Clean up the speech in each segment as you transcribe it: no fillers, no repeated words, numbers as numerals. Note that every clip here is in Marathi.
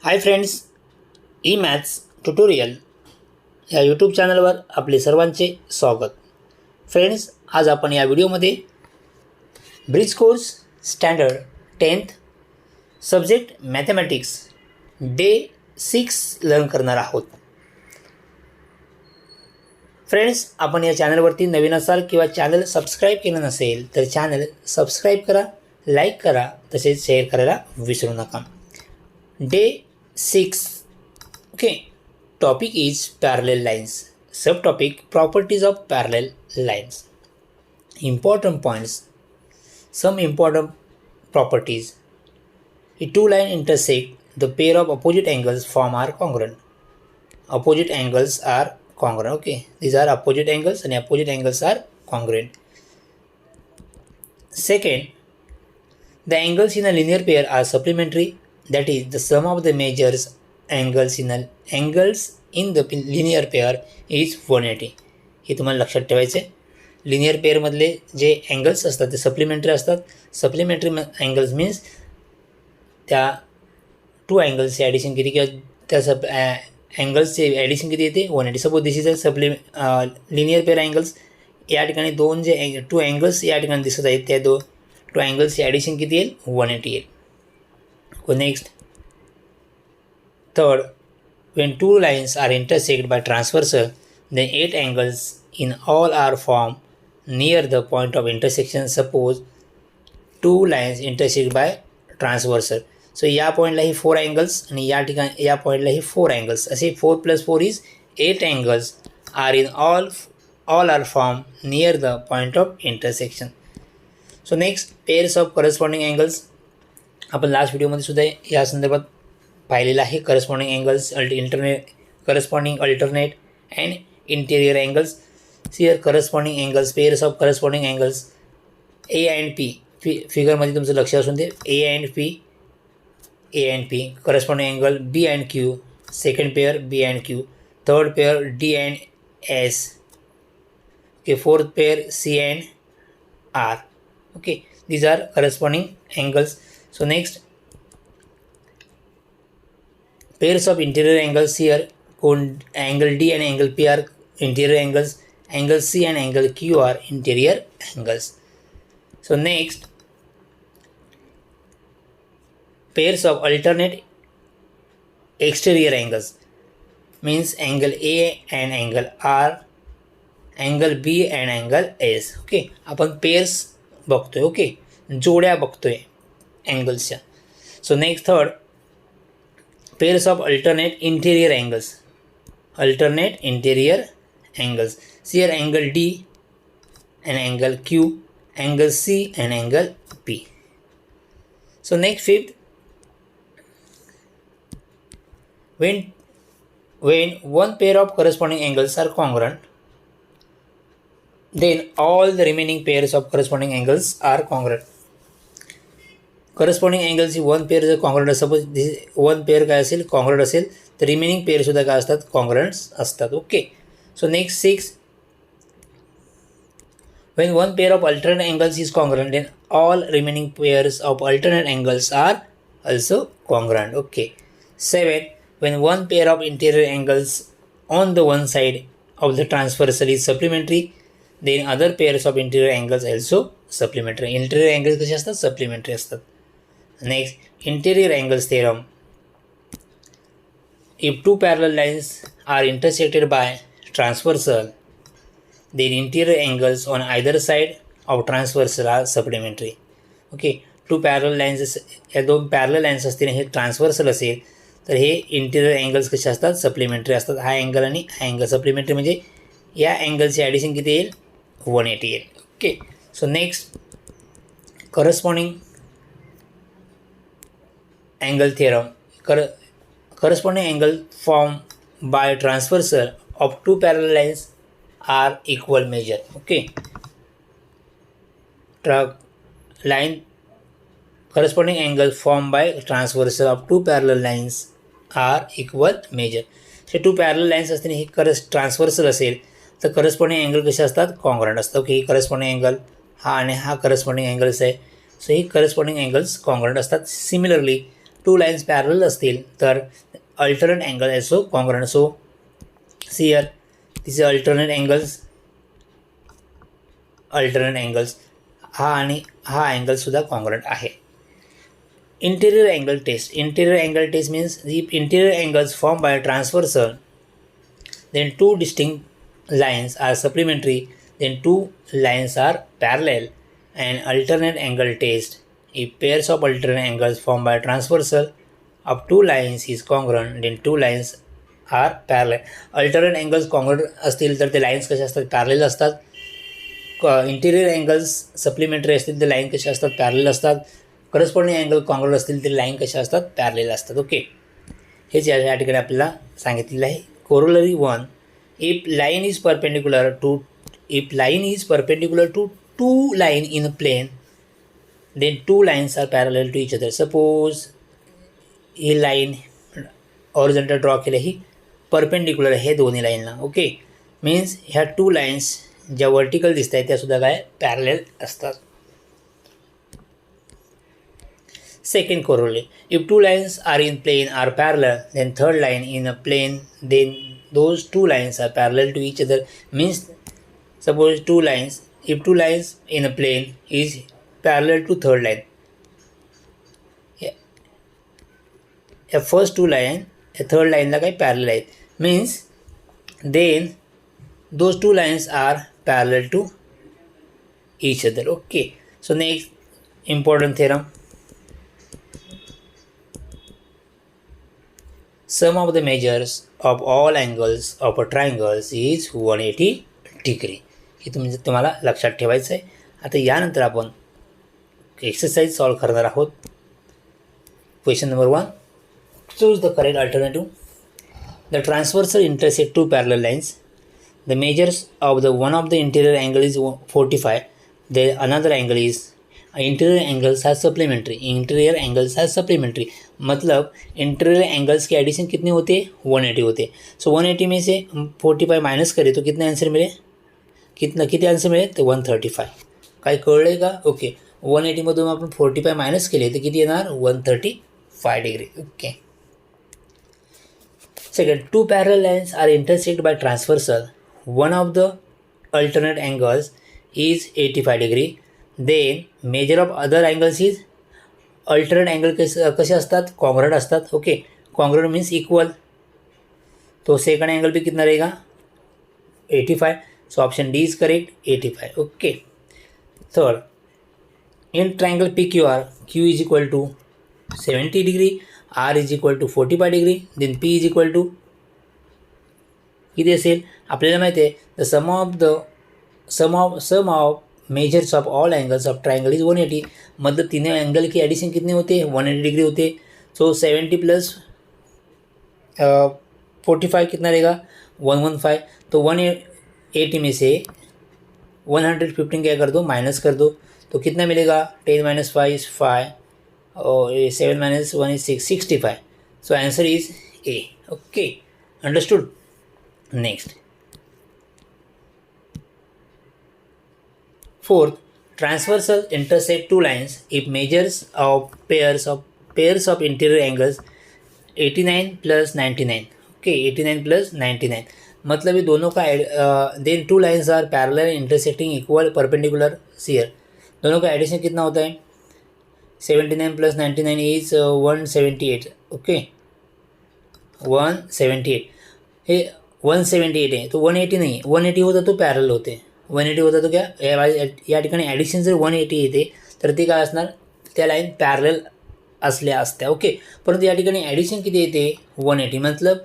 Hi friends, E maths tutorial या यूट्यूब चॅनलवर आपले सर्वांचे स्वागत. फ्रेंड्स, आज आपण या व्हिडिओमध्ये bridge course standard 10th subject mathematics day 6 learn करणार आहोत. फ्रेंड्स, आपण या चॅनलवरती नवीन असाल किंवा चॅनल सबस्क्राईब केलं नसेल तर चॅनल सबस्क्राईब करा, लाईक करा, तसेच शेअर करायला विसरू नका. Day 6. Okay, topic is parallel lines. Subtopic properties of parallel lines. Important points. Some important properties. If two lines intersect, the pair of opposite angles form are congruent. Opposite angles are congruent. Okay, these are opposite angles and opposite angles are congruent. Second, the angles in a linear pair are supplementary. That is, the sum of the measures angles in the linear pair is 180. हे तुम्हाला लक्षात ठेवायचं आहे. लिनियर पेअरमधले जे अँगल्स असतात ते सप्लिमेंटरी असतात. सप्लिमेंटरी अँगल्स मीन्स त्या टू अँगल्सचे ॲडिशन किती किंवा त्या अँगल्सचे ॲडिशन किती येते 180. Suppose this is a linear pair angles. या ठिकाणी दोन जे टू अँगल्स या ठिकाणी दिसत आहेत त्या टू अँगल्सचे ॲडिशन किती येईल 180 येईल. Next, third, when two lines are intersected by transversal, then 8 angles in all are formed near the point of intersection. Suppose two lines intersect by transversal. So या पॉईंटलाही 4 अँगल्स आणि या ठिकाणी या पॉईंटलाही 4 अँगल्स, असे 4 + 4 is 8 angles are in all are formed near the point of intersection. So next, pairs of corresponding angles. आपण लास्ट व्हिडिओमध्ये सुद्धा या संदर्भात पाहिलेलं आहे. Corresponding alternate and interior angles. Here corresponding angles, pairs of corresponding angles A and P. फिगरमध्ये तुमचं लक्ष असून दे. A and P corresponding angle B and Q. Second pair B and Q. Third pair D and S. Okay, fourth pair C and R. Okay, these are corresponding angles. So next, pairs of interior angles. Here angle D and angle P are interior angles. Angle C and angle Q are interior angles. So next, pairs of alternate exterior angles means angle A and angle R, angle B and angle S. Okay, आपण pairs बघतोय. ओके, जोड्या बघतोय अँगल्सच्या. So next, third, pairs of alternate interior angles. Here angle D and angle Q, angle C and angle P. So next, fifth, when one pair of corresponding angles are congruent, then all the remaining pairs of corresponding angles are congruent. Corresponding अँगल्सची वन पेअर जर कॉन्ग्रंट, सपोज वन पेअर काय असेल कॉन्ग्रंट असेल तर रिमेनिंग पेअरसुद्धा काय असतात कॉन्ग्रंट्स असतात. Okay, so next 6, when one pair of alternate angles is congruent then all remaining pairs of alternate angles are also congruent. Okay, 7, when one pair of interior angles on the one side of the transversal is supplementary then other pairs of interior angles also supplementary. Interior angles कसे असतात सप्लिमेंटरी असतात. Next, interior angles theorem. If two parallel lines are intersected by transversal, then interior angles on either side of transversal are supplementary. Okay, two parallel lines, या दोन पॅरलल लाईन्स असतील हे ट्रान्सव्हर्सल असेल तर हे इंटिरियर अँगल्स कसे असतात सप्लिमेंटरी असतात. हा अँगल आणि हा अँगल सप्लिमेंटरी म्हणजे या अँगलचे ॲडिशन किती येईल 180 येईल. Okay, so next, corresponding angle theorem. Corresponding angle formed by transversal of two parallel lines are equal measure. Okay, corresponding angle formed by transversal of two parallel lines are equal measure. हे टू पॅरल लाईन्स असतील हे ट्रान्सव्हर्सल असेल तर करस्पॉन्डिंग अँगल कसे असतात कॉन्ग्रंट असतात. ओके, करस्पॉन्डिंग अँगल हा आणि हा करस्पॉन्डिंग अँगल्स आहे. सो ही करस्पॉन्डिंग अँगल्स कॉन्ग्रंट असतात. सिमिलरली टू लाईन्स पॅरल असतील तर अल्टरनेट अँगल असो कॉन्ग्रंट. सो हियर तिचे अल्टरनेट अँगल्स हा आणि हा अँगलसुद्धा कॉन्ग्रंट आहे. Interior angle test. Interior angle test means if interior angles formed by a transversal, then two distinct lines are supplementary, then two lines are parallel. And alternate angle test. If pairs of alternate angles formed by a transversal of two lines is congruent, then two lines are parallel. Alternate angles congruent असतील तर ते लाईन्स कसे असतात, पॅरलेल असतात. इंटिरियर अँगल्स सप्लिमेंटरी असतील ते लाईन कशा असतात, पॅरलेल असतात. करस्पॉन्डिंग अँगल कॉन्ग्रंट असतील ते लाईन कशा असतात, पॅरलेल असतात. ओके, हेच या ठिकाणी आपल्याला सांगितलेलं आहे. Corollary 1, if line is perpendicular to two line in a plane, then two lines are parallel to each other. Suppose ही लाईन हॉरिझॉन्टल ड्रॉ केलं, ही परपेंडिक्युलर आहे दोन्ही लाईनला. ओके, मीन्स ह्या टू लाईन्स ज्या वर्टिकल दिसत आहेत त्यासुद्धा काय पॅरलेल असतात. Second corollary, if two lines are in plane are parallel, then third line in a plane, then those two lines are parallel to each other. Means suppose if two lines in a plane is parallel to third line, a first two line a third line ला काही parallel आहे, means then those two lines are parallel to each other. Okay, so next important theorem. Sum of the measures of all angles of a triangle is 180 degree. हे तुम्हाला लक्षात ठेवायचं आहे. आता यानंतर आपण एक्सरसाइज सॉल्व करणार आहोत. Question number 1, choose the correct alternative. The transversal intersect two parallel lines. The measures of the one of the interior angle is 45. The another angle is interior angles are supplementary. मतलब इंटीरियर एंगल्स के एडिशन कितने होते हैं, 180 होते. सो 180 में से 45 माइनस करें तो कितना आंसर मिले, किती आन्सर मिळेल तर 135. काय कळलं आहे का? ओके, 180मधून आपण 45 मायनस केले तर किती येणार, 135 degree. Okay. Second, two parallel lines are intersect by transversal. One of the alternate angles is 85 degree. Then measure of other angles is alternate angle कसे असतात, कॉन्ग्रंट असतात. Okay, congruent means equal. तो सेकंड एंगल भी कितना रहेगा, 85. So option D is correct, 85. Okay. Third, in triangle P Q R, Q is equal to 70 degree, R is equal to 45 degree, then P is equal to किती असेल, आपल्याला माहिती आहे the sum of measures of all angles of triangle is 180. मतलब तीनों एंगल की एडिशन कितने होते हैं, 180 डिग्री होते. सो 70 प्लस 45 कितना रहेगा, 115. तो 180 में से 115 क्या कर दो, माइनस कर दो, तो कितना मिलेगा, 10 - 5 इज 5 और 7 - 1 is 6, 65. So answer is a. Okay, understood. Next, fourth, transversal intersect two lines if measures of pairs of interior angles 89 plus 99. ओके, 89 plus 99. मतलब ये दोनों का then two lines are parallel intersecting equal perpendicular seer. दोनों का एडिशन कितना होता है, 79 plus 99 इज 178. ओके, 178. हे 178 आहे, तो 180 नाही, 180 होता तो पॅरल होते. 180 होता तो क्या या ठिकाणी ॲडिशन जर 180 येते तर ते काय असणार, त्या लाईन पॅरल असल्या असत्या. ओके, परंतु या ठिकाणी ॲडिशन किती येते, 180. मतलब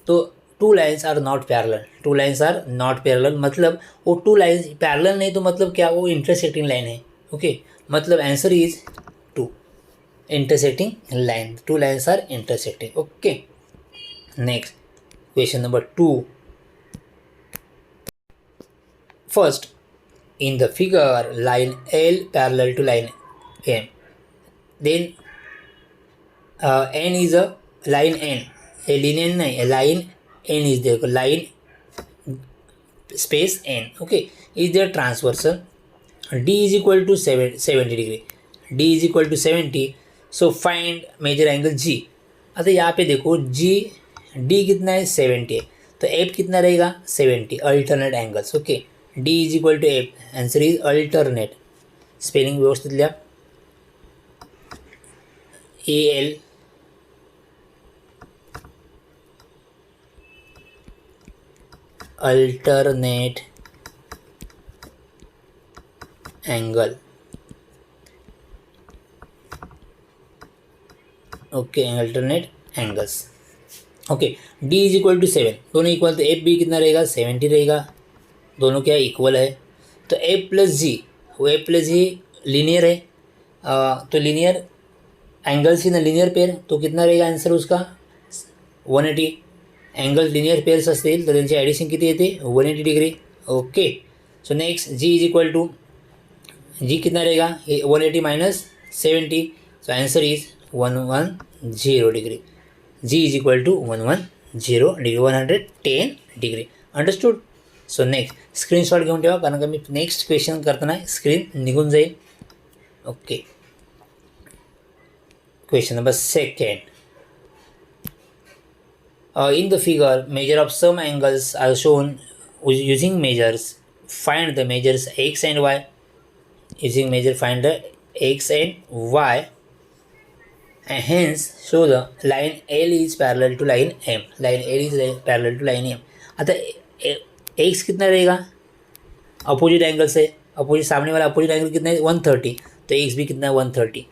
तो two lines are not parallel. मतलब वो टू लाइन्स पैरेलल नहीं तो मतलब क्या, वो इंटरसेक्टिंग लाइन है. ओके, मतलब answer is 2, intersecting line. Two lines are intersecting. Okay. Next, question number 2. First, in the figure, line L parallel to line M. Then N is a line N. A linear नहीं, a line N is there. Line space N. Okay, is there transversal? D is equal to 70 degree, D is equal to 70, so find measure angle G. अच्छा यहाँ पे देखो जी, डी कितना है 70 है, तो एफ कितना रहेगा 70, alternate angles. Okay, D is equal to F, answer is alternate. Spelling व्यवस्थित लिहा, AL alternate angle. Okay, alternate angles. Okay, D is equal to 7, दोनों इक्वल, तो एफ भी कितना रहेगा 70 रहेगा, दोनों क्या इक्वल है। तो एफ प्लस जी, वो एफ प्लस जी लीनियर है, तो linear angles in linear pair, तो कितना रहेगा आन्सर उसका 180। एंगल लिनियर पेयर्स असतील तर त्यांची ॲडिशन किती येते 180 degree. Okay, so next G is equal to, G कितना रहेगा 180 minus 70, so answer is 110 degree. G is equal to 110 degree, 110 degree. Understood. So next screenshot घेऊन ठेवा, कारण का मी नेक्स्ट क्वेश्चन करताना स्क्रीन निघून जाईल। Okay, question number second, in the figure measure of some angles are shown using measures, find the measures x and y, using measure find the x and y, and hence show the line L is parallel to line M, line L is parallel to line M। आता x कितना रहेगा, अपोजिट एंगल से, अपोजिट सामने वाला अपोजिट एंगल कितना है 130, तो x भी कितना है 130।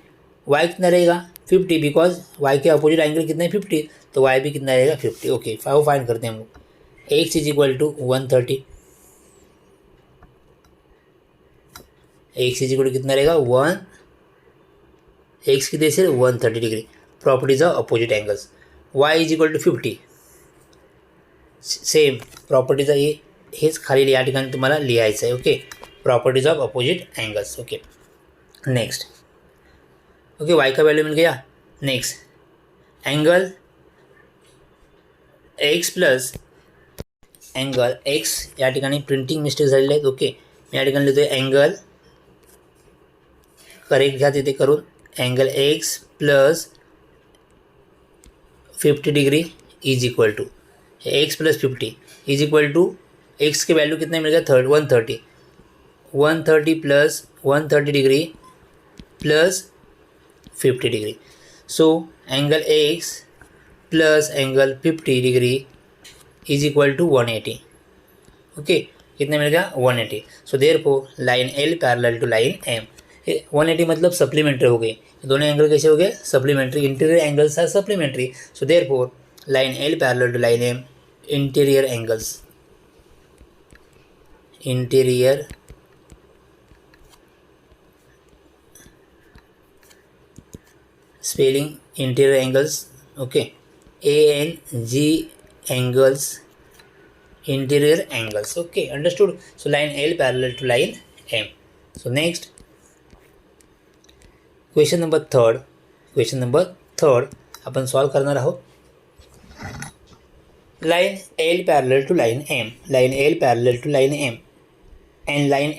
y कितना रहेगा 50, because y K opposite angle कितना है 50, तो y भी कितना रहेगा 50। ओके, वो फाइंड करते हैं हम लोग। x is equal to 130, x is equal to कितना रहेगा 1, x की देश 130 degree, properties of opposite angles. y is equal to 50, same properties आहे, हेच खाली या ठिकाणी तुम्हाला लिहायचं आहे। Okay, properties of opposite angles. Okay, next. Okay, y का वैल्यू मिल गया। Next angle x plus angle x, या ठिकाणी प्रिंटिंग मिस्टेक झालेली आहेत। ओके, मी या ठिकाणी लिहितो एंगल, करेक्ट घ्या तिथे करून, angle x plus 50 degree is equal to x plus 50 is equal to x के वैल्यू कितना मिल गया 130, 130 plus 130 degree plus 50 degree, so angle x plus angle 50 degree is equal to 180। Okay, कितना मिल गया 180। So therefore line L parallel to line M, 180 मतलब सप्लीमेंट्री हो गई, दोनों एंगल कैसे हो गए supplementary, interior angles are supplementary, so therefore line L parallel to line M, interior angles, interior spelling interior angles. Okay, ANG angles, interior angles। okay, understood। so line L parallel to line M। so next question number third आपण सॉल्व करणार आहोत। Line L parallel to line M, line L parallel to line M and line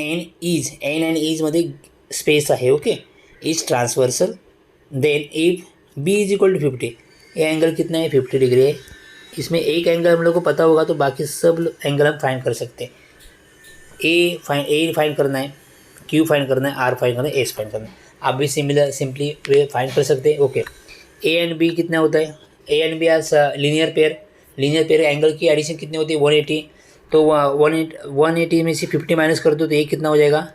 N is N and is मध्ये स्पेस आहे। Okay, is transversal, then if B is equal to 50, ये एंगल कितना है 50 डिग्री है, इसमें एक एंगल हम लोग को पता होगा तो बाकी सब एंगल हम फाइंड कर सकते हैं। ए फाइंड करना है, क्यू फाइंड करना है, आर फाइंड करना है, एस फाइंड करना है। आप भी सिंपली वे फाइंड कर सकते हैं। ओके, ए एंड बी कितना होता है, ए एंड बी आज लीनियर पेयर एंगल की एडिशन कितनी होती है 180, तो 180 में से 50 माइनस कर दो तो ये कितना हो जाएगा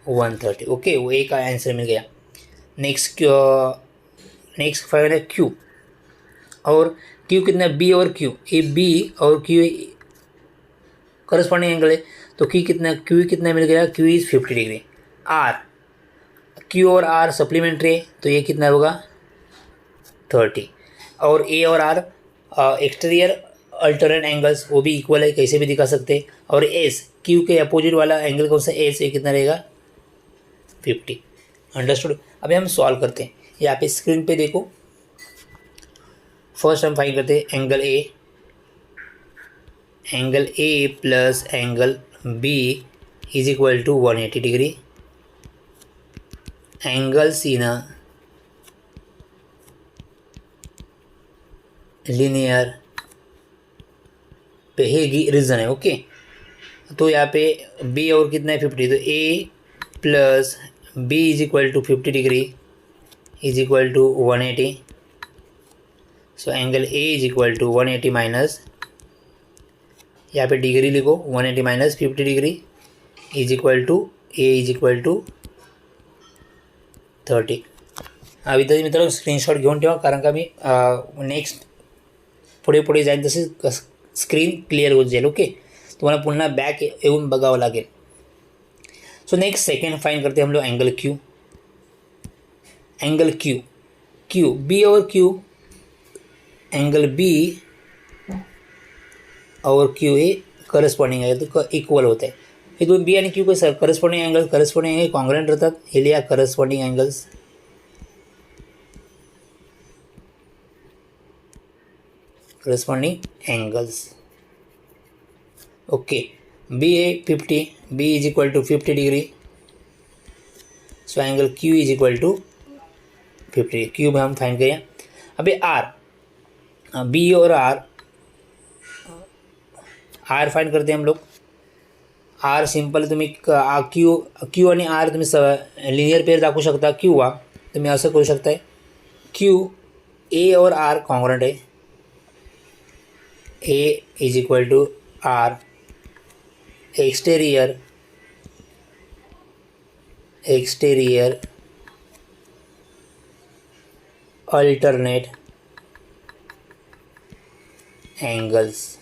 130। ओके, वो ए का आंसर मिल गया। नेक्स्ट फाइंड है क्यू, और क्यू कितना बी और क्यू, ये बी और क्यू करस्पॉन्डिंग एंगल है, तो क्यू कितना मिल गया, Q is 50 degree. R, Q और आर सप्लीमेंट्री है, तो ये कितना होगा 30, और ए और आर एक्सटीरियर अल्टरनेट एंगल्स, वो भी इक्वल है, कैसे भी दिखा सकते हैं। और एस, क्यू के अपोजिट वाला एंगल कौन सा एस, ये कितना रहेगा 50। अंडरस्टूड। अभी हम सॉल्व करते हैं, यहाँ पे स्क्रीन पे देखो। फर्स्ट हम फाइंड करते हैं angle A plus angle B is equal to 180 degree. Angles in a linear pair हे रीजन है. ओके, तो यहाँ पे बी और कितना है 50, तो A plus B is equal to 50 degree is equal to 180. So angle A is equal to 180 minus, यहाँ पे डिग्री लिखो, 180 minus 50 degree is equal to A is equal to 30. इथं मित्रांनो स्क्रीनशॉट घेऊन ठेवा, कारण का मी नेक्स्ट पुढे पुढे जाईल तसे स्क्रीन क्लिअर होत जाईल. ओके, तुम्हाला पुन्हा बॅक येऊन बघावं लागेल. सो नेक्स्ट सेकंड फाइन करते हम लोग angle Q. Angle Q, Q B और क्यू, एंगल बी और क्यू हे करस्पॉन्डिंग आहे, तो इक्वल होत आहे. हे दोन बी आणि क्यू कसं corresponding angle, corresponding angle congruent राहतात. हे लिहा corresponding angles. Corresponding angles. Okay, B है 50, B is equal to 50 degree. So angle Q is equal to 50. Q में हम फाइंड करें. अभी आर, बी और आर फाइंड करते हैं हम लोग. आर सिंपल तुम्ही क्यू आणि आर तुम्ही लिनियर पेयर दाखवू शकता किंवा तुम्ही असं करू शकताय, क्यू ए और आर कॉन्ग्रुएंट आहे. A is equal to R, exterior alternate angles.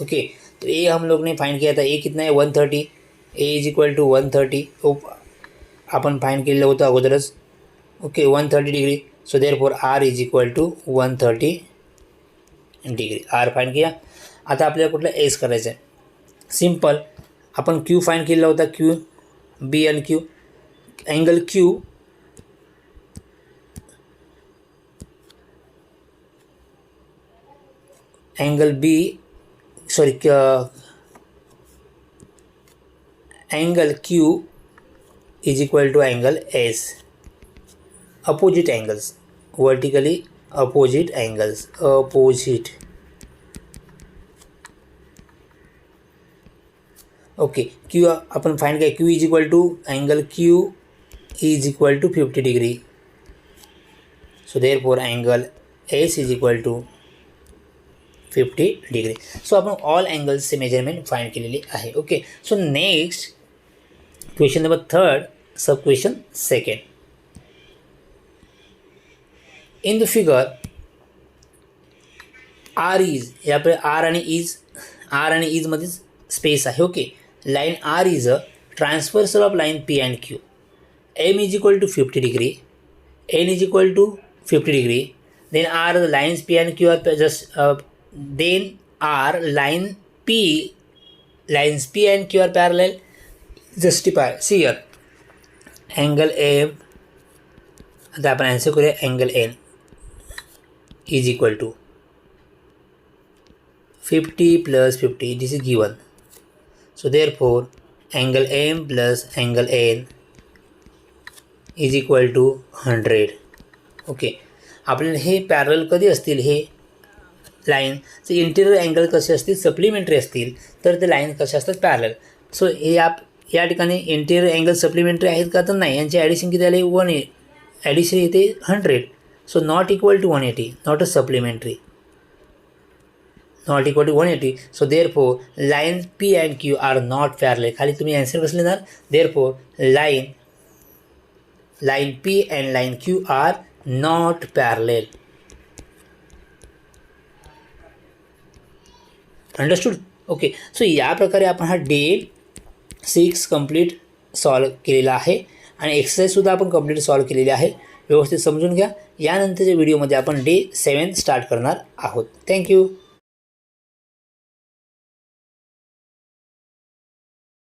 Okay, तो ए हम लोग ने फाइंड किया था. ए कितना है 130. ए इज इक्वल टू 130 आपण फाइंड केलेलं होतं अगोदरच. Okay, 130 degree. So therefore R is equal to 130 degree. R find किया. आता आपल्याला कुठला एस करायचं आहे. सिंपल, आपण क्यू फाइंड केलेला होता. क्यू बी आणि Q, angle Q angle B sorry angle Q is equal to angle S. Opposite angles, vertically opposite angles, opposite. Okay, Q अपन फाइंड किया. Q is equal to angle Q is equal to 50 degree. So therefore angle S is equal to 50 degree. So आपण ऑल एंगल्सचे मेजरमेंट फाइंड केलेली आहे. Okay, so next question number 3, sub question second. In the figure R is, यहाँ पे आर आणि इज मध्ये स्पेस आहे. Okay, line R is a transversal of line P and Q. M is equal to 50 degree, N is equal to 50 degree. Then are the lines P and Q are just then are lines P and Q are parallel. Justify. See here, angle AM, आता आपण आन्सर करूया. Angle N is equal to 50 plus 50, this is given. So therefore angle M plus angle N is equal to 100. Okay, आपल्याला हे पॅरल कधी असतील, हे लाईनचे इंटिरियर अँगल कसे असतील, सप्लिमेंटरी असतील, तर ते लाईन कसे असतात पॅरल. सो हे या ठिकाणी इंटिरियर अँगल सप्लिमेंटरी आहेत का, तर नाही. यांचे ॲडिशन किती आले, 180. ॲडिशन येते 100. So not equal to 180, not a supplementary, not equal to 180. So therefore line P and Q are not parallel. खाली तुम्ही आन्सर कसं लिहिणार, therefore line P and line Q are not parallel. Understood. Okay, so या प्रकारे आपण हा डे 6 कंप्लीट सॉल्व केलेला आहे आणि एक्सरसाइजसुद्धा आपण कंप्लीट सॉल्व केलेली आहे. व्यवस्थित समजून घ्या. यानंतरच्या व्हिडिओमध्ये आपण डे 7 स्टार्ट करणार आहोत. थँक्यू.